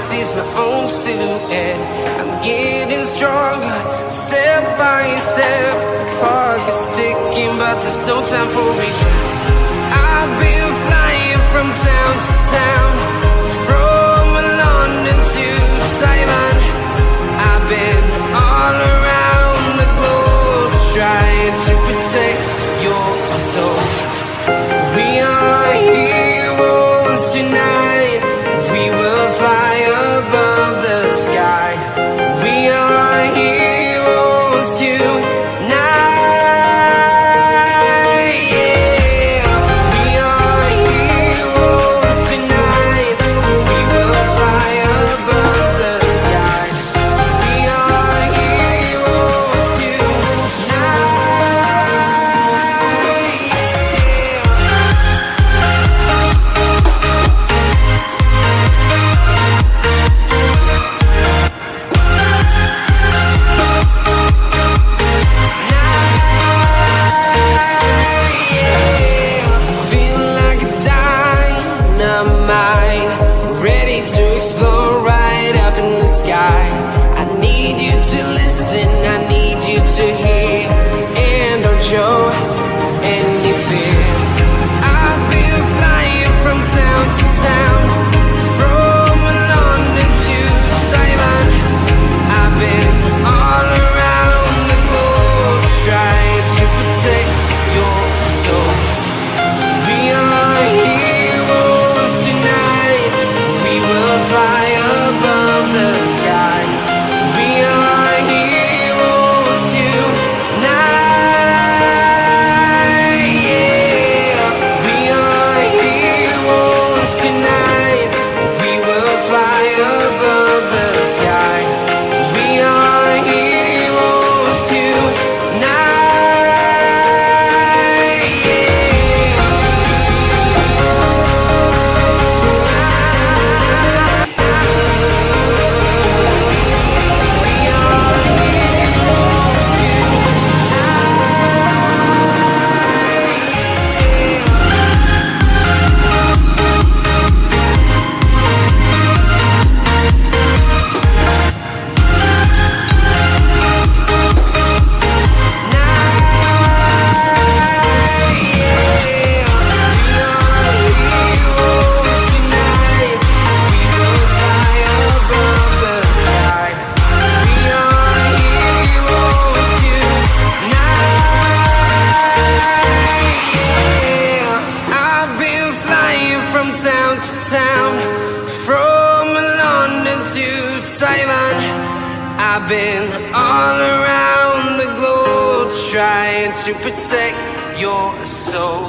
sees my own silhouette. I'm getting stronger, step by step. The clock is ticking, but there's no time for regrets. I've been flying from town to town, from London to Taiwan. I've been all around the globe, trying to protect your soul. We are heroes tonight. We will fly above the sky. We are heroes tonight. Show any fear. I've been flying from town to town, from London to Taiwan. I've been all around the globe, trying to protect your soul. We are heroes tonight. We will fly above the sky. We are heroes tonight. Town to town, from London to Taiwan. I've been all around the globe, trying to protect your soul.